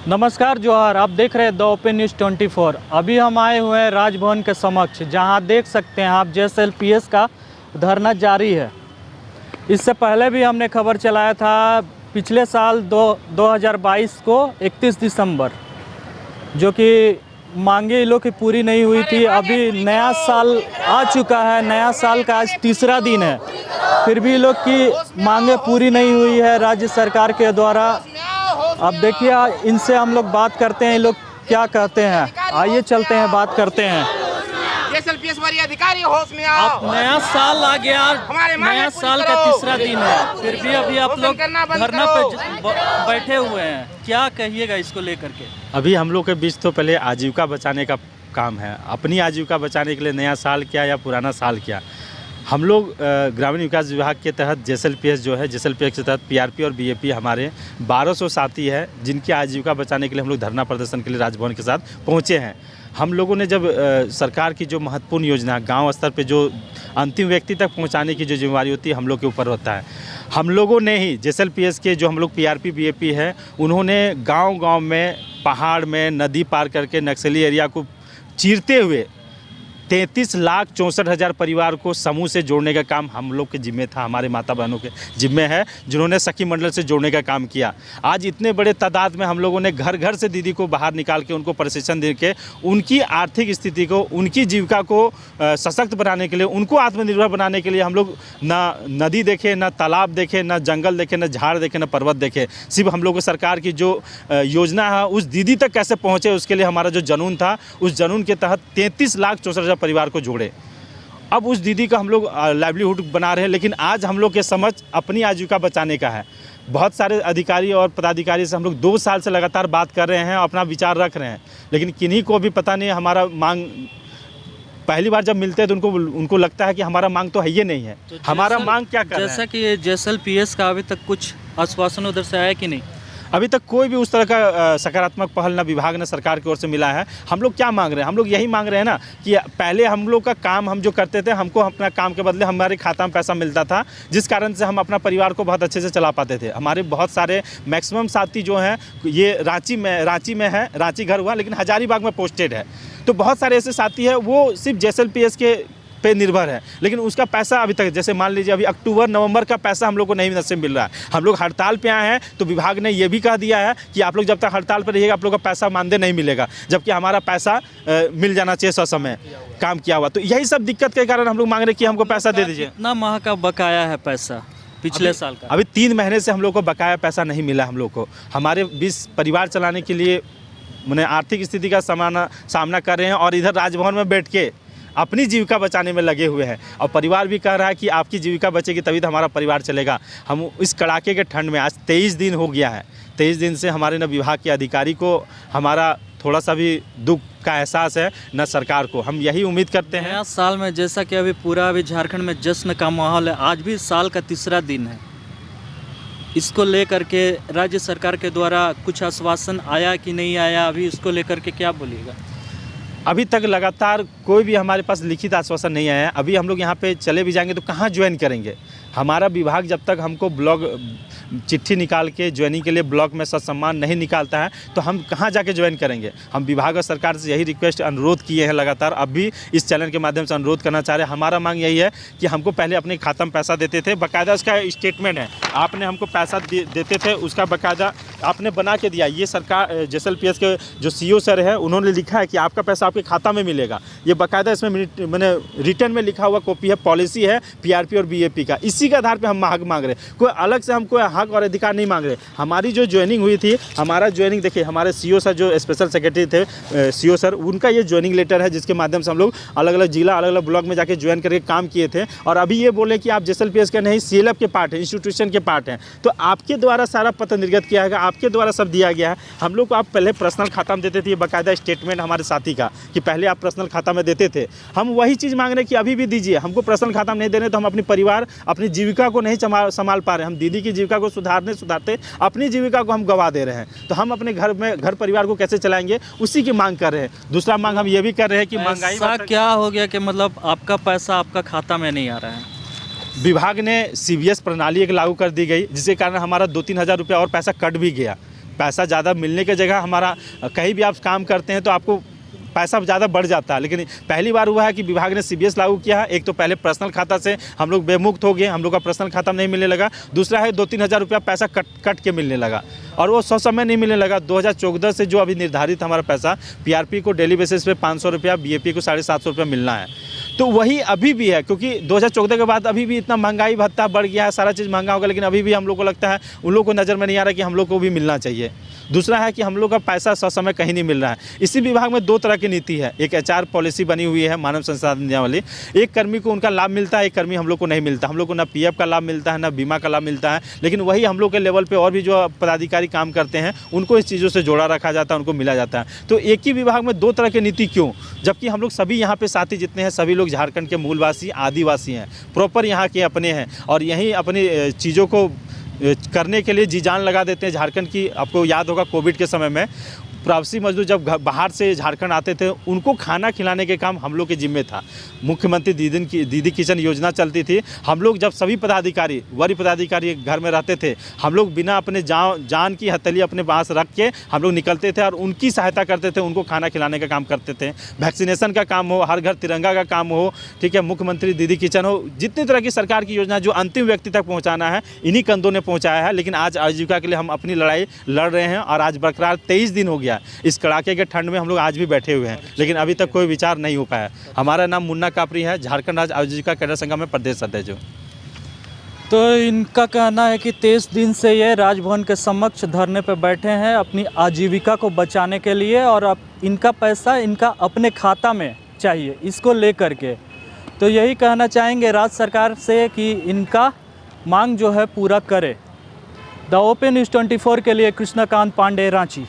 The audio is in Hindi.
नमस्कार जोहार, आप देख रहे हैं द ओपन न्यूज़ 24। अभी हम आए हुए हैं राजभवन के समक्ष, जहां देख सकते हैं आप JSLPS का धरना जारी है। इससे पहले भी हमने खबर चलाया था पिछले साल 2022 को 31 दिसंबर, जो कि मांगे लोग की पूरी नहीं हुई थी। अभी नया साल आ चुका है, नया साल का आज तीसरा दिन है, फिर भी लोग की मांगे पूरी नहीं हुई है राज्य सरकार के द्वारा। अब देखिए, इनसे हम लोग बात करते हैं, ये लोग क्या कहते हैं। आइए चलते हैं, बात करते हैं। JSLPS वाले अधिकारी होश में आओ। आप नया साल आ गया, नया साल का तीसरा दिन है, फिर भी अभी आप लोग धरना पे बैठे हुए हैं। क्या कहिएगा इसको लेकर के? अभी हम लोग के बीच तो पहले आजीविका बचाने का काम है। अपनी आजीविका बचाने के लिए नया साल क्या या पुराना साल क्या, हम लोग ग्रामीण विकास विभाग के तहत JSLPS जो है, JSLPS के तहत PRP और BAP हमारे 1200 साथी है, जिनकी आजीविका बचाने के लिए हम लोग धरना प्रदर्शन के लिए राजभवन के साथ पहुँचे हैं। हम लोगों ने जब सरकार की जो महत्वपूर्ण योजना गांव स्तर पे जो अंतिम व्यक्ति तक पहुंचाने की जो जिम्मेदारी होती है हम लोग के ऊपर होता है, हम लोगों ने ही JSLPS के जो हम लोग PRP BAP है, उन्होंने गांव-गांव में, पहाड़ में, नदी पार करके नक्सली एरिया को चीरते हुए 33,64,000 परिवार को समूह से जोड़ने का काम हम लोग के जिम्मे था, हमारे माता बहनों के जिम्मे है, जिन्होंने सखी मंडल से जोड़ने का काम किया। आज इतने बड़े तादाद में हम लोगों ने घर घर से दीदी को बाहर निकाल के उनको प्रशिक्षण दे के उनकी आर्थिक स्थिति को, उनकी जीविका को सशक्त बनाने के लिए, उनको आत्मनिर्भर बनाने के लिए हम लोग ना नदी देखे, ना तालाब देखे, ना जंगल देखे, ना झाड़ देखे, ना पर्वत देखे। सिर्फ हम लोग को सरकार की जो योजना है उस दीदी तक कैसे पहुँचे, उसके लिए हमारा जो जुनून था, उस जुनून के तहत 33,64,000 परिवार को जोड़े। अब उस दीदी का हम लोग लाइवलीहुड बना रहे हैं, लेकिन आज हम लोग के समझ अपनी आजीविका बचाने का है। बहुत सारे अधिकारी और पदाधिकारी से हम लोग 2 साल से लगातार बात कर रहे हैं, अपना विचार रख रहे हैं, लेकिन किन्हीं को भी पता नहीं हमारा मांग। पहली बार जब मिलते हैं तो उनको लगता है कि हमारा मांग तो है ही नहीं है, तो हमारा मांग क्या कर रहे हैं। जैसा कि JSLPS का अभी तक कुछ आश्वासन उधर से आया कि नहीं? अभी तक कोई भी उस तरह का सकारात्मक पहल न विभाग न सरकार की ओर से मिला है। हम लोग क्या मांग रहे हैं? हम लोग यही मांग रहे हैं ना कि पहले हम लोग का काम हम जो करते थे, हमको अपना काम के बदले हमारे खाता में पैसा मिलता था, जिस कारण से हम अपना परिवार को बहुत अच्छे से चला पाते थे। हमारे बहुत सारे मैक्सिमम साथी जो हैं ये रांची में है, रांची घर हुआ, लेकिन हजारीबाग में पोस्टेड है। तो बहुत सारे ऐसे साथी हैं वो सिर्फ JSLPS के पे निर्भर है, लेकिन उसका पैसा अभी तक, जैसे मान लीजिए अभी अक्टूबर नवंबर का पैसा हम लोग को नहीं नसीब मिल रहा है। हम लोग हड़ताल पे आए हैं तो विभाग ने ये भी कह दिया है कि आप लोग जब तक हड़ताल पर रहिएगा आप लोग का पैसा मानदेय नहीं मिलेगा, जबकि हमारा पैसा मिल जाना चाहिए ससमय काम किया हुआ। तो यही सब दिक्कत के कारण हम लोग मांग रहे हैं कि हमको पैसा दे दीजिए। कितना माह का बकाया है पैसा पिछले साल का? अभी 3 महीने से हम लोग को बकाया पैसा नहीं मिला। हम लोग को हमारे 20 परिवार चलाने के लिए मैंने आर्थिक स्थिति का सामना कर रहे हैं, और इधर राजभवन में बैठ के अपनी जीविका बचाने में लगे हुए हैं, और परिवार भी कह रहा है कि आपकी जीविका बचेगी तभी तो हमारा परिवार चलेगा। हम इस कड़ाके के ठंड में, आज 23 दिन हो गया है, 23 दिन से हमारे न विभाग के अधिकारी को हमारा थोड़ा सा भी दुख का एहसास है, न सरकार को। हम यही उम्मीद करते हैं। नया साल में जैसा कि अभी पूरा झारखंड में जश्न का माहौल है, आज भी साल का तीसरा दिन है, इसको लेकर के राज्य सरकार के द्वारा कुछ आश्वासन आया कि नहीं आया, अभी इसको लेकर के क्या बोलिएगा? अभी तक लगातार कोई भी हमारे पास लिखित आश्वासन नहीं आया है। अभी हम लोग यहाँ पे चले भी जाएंगे तो कहाँ ज्वाइन करेंगे? हमारा विभाग जब तक हमको ब्लॉक चिट्ठी निकाल के ज्वाइनिंग के लिए ब्लॉक में सत्सम्मान नहीं निकालता है तो हम कहाँ जाके ज्वाइन करेंगे? हम विभाग और सरकार से यही रिक्वेस्ट अनुरोध किए हैं लगातार, अब भी इस चैनल के माध्यम से अनुरोध करना चाह रहे हैं। हमारा मांग यही है कि हमको पहले अपने खाता में पैसा देते थे, बाकायदा उसका स्टेटमेंट है, आपने हमको पैसा देते थे, उसका बाकायदा आपने बना के दिया। ये सरकार JSLPS के जो CO सर है उन्होंने लिखा है कि आपका पैसा आपके खाता में मिलेगा। ये बाकायदा इसमें मैंने रिटर्न में लिखा हुआ कॉपी है, पॉलिसी है PRP और BAP का। इसी के आधार पे हम हक मांग रहे हैं, कोई अलग से हम कोई हक और अधिकार नहीं मांग रहे। हमारी जो ज्वाइनिंग हुई थी, हमारा ज्वाइनिंग देखिए, हमारे CO सर जो स्पेशल सेक्रेटरी थे CO सर, उनका ये ज्वाइनिंग लेटर है, जिसके माध्यम से हम लोग अलग अलग जिला, अलग अलग ब्लॉक में जाके ज्वाइन करके काम किए थे। और अभी ये बोले कि आप JSLPS के नहीं, CLF के पार्ट हैं, इंस्टीट्यूशन के पार्ट हैं, तो आपके द्वारा सारा पत्र निर्गत किया गया, आपके द्वारा सब दिया गया है। हम लोग को आप पहले पर्सनल खाता में देते थे, ये बाकायदा स्टेटमेंट हमारे साथी का कि पहले आप पर्सनल खाता में देते थे। हम वही चीज़ मांग रहे हैं कि अभी भी दीजिए। हमको पर्सनल खाता में नहीं देने तो हम अपनी परिवार, अपनी जीविका को नहीं संभाल पा रहे। हम दीदी की जीविका को को सुधारते अपनी जीविका को हम गंवा दे रहे हैं। तो हम अपने घर परिवार को कैसे चलाएंगे, उसी की मांग कर रहे हैं। दूसरा मांग हम ये भी कर रहे हैं कि महंगाई ऐसा क्या हो गया कि मतलब आपका पैसा आपका खाता में नहीं आ रहा है? विभाग ने CBS प्रणाली एक लागू कर दी गई, जिसके कारण हमारा 2-3 हज़ार रुपया और पैसा कट भी गया। पैसा ज़्यादा मिलने की जगह हमारा कहीं भी आप काम करते हैं तो आपको पैसा ज़्यादा बढ़ जाता है। लेकिन पहली बार हुआ है कि विभाग ने CBS लागू किया है। एक तो पहले पर्सनल खाता से हम लोग बेमुक्त हो गए, हम लोग का पर्सनल खाता नहीं मिलने लगा। दूसरा है 2-3 हज़ार रुपया पैसा कट के मिलने लगा, और वो समय नहीं मिलने लगा। 2014 से जो अभी निर्धारित हमारा पैसा PRP को डेली बेसिस पे 500 रुपया, BAP को 750 रुपया मिलना है, तो वही अभी भी है। क्योंकि 2014 के बाद अभी भी इतना महंगाई भत्ता बढ़ गया है, सारा चीज़ महंगा होगा, लेकिन अभी भी हम लोग को लगता है, उन लोग को नज़र में नहीं आ रहा कि हम लोग को भी मिलना चाहिए। दूसरा है कि हम लोग का पैसा समय कहीं नहीं मिल रहा है। इसी विभाग में 2 तरह की नीति है। एक HR पॉलिसी बनी हुई है मानव संसाधन वाली, एक कर्मी को उनका लाभ मिलता है, एक कर्मी हम लोग को नहीं मिलता। हम लोग को ना PF का लाभ मिलता है, ना बीमा का लाभ मिलता है। लेकिन वही हम लोग के लेवल पे और भी जो पदाधिकारी काम करते हैं उनको इस चीज़ों से जोड़ा रखा जाता है, उनको मिला जाता है। तो एक ही विभाग में 2 तरह की नीति क्यों, जबकि हम लोग सभी यहाँ पे साथी जितने हैं सभी लोग झारखंड के मूलवासी आदिवासी हैं, प्रॉपर यहाँ के अपने हैं, और यहीं अपनी चीज़ों को करने के लिए जी जान लगा देते हैं। झारखंड की आपको याद होगा कोविड के समय में प्रवासी मजदूर जब बाहर से झारखंड आते थे, उनको खाना खिलाने के काम हम लोग के जिम्मे था। मुख्यमंत्री दीदी किचन योजना चलती थी। हम लोग जब सभी पदाधिकारी वरीय पदाधिकारी घर में रहते थे, हम लोग बिना अपने जान की हथेली अपने पास रख के हम लोग निकलते थे और उनकी सहायता करते थे, उनको खाना खिलाने का काम करते थे। वैक्सीनेशन का काम हो, हर घर तिरंगा का काम हो, ठीक है, मुख्यमंत्री दीदी किचन हो, जितनी तरह की सरकार की योजना जो अंतिम व्यक्ति तक पहुँचाना है, इन्हीं कंधों ने पहुँचाया है। लेकिन आज आजीविका के लिए हम अपनी लड़ाई लड़ रहे हैं, और आज बरकरार 23 दिन हो गया। इस कड़ाके के ठंड में हम लोग आज भी बैठे हुए हैं, लेकिन अभी तक कोई विचार नहीं हो पाया। हमारा नाम मुन्ना कापरी है, झारखंड राज्य आजीविका कैडर संघ में प्रदेश अध्यक्ष हूँ। तो इनका कहना है कि 23 दिन से ये राजभवन के समक्ष धरने पर बैठे हैं अपनी आजीविका को बचाने के लिए, और अब इनका पैसा इनका अपने खाता में चाहिए, इसको लेकर के। तो यही कहना चाहेंगे राज्य सरकार से कि इनका मांग जो है पूरा करे। द ओपन न्यूज़ 24 के लिए कृष्णकांत पांडे, रांची।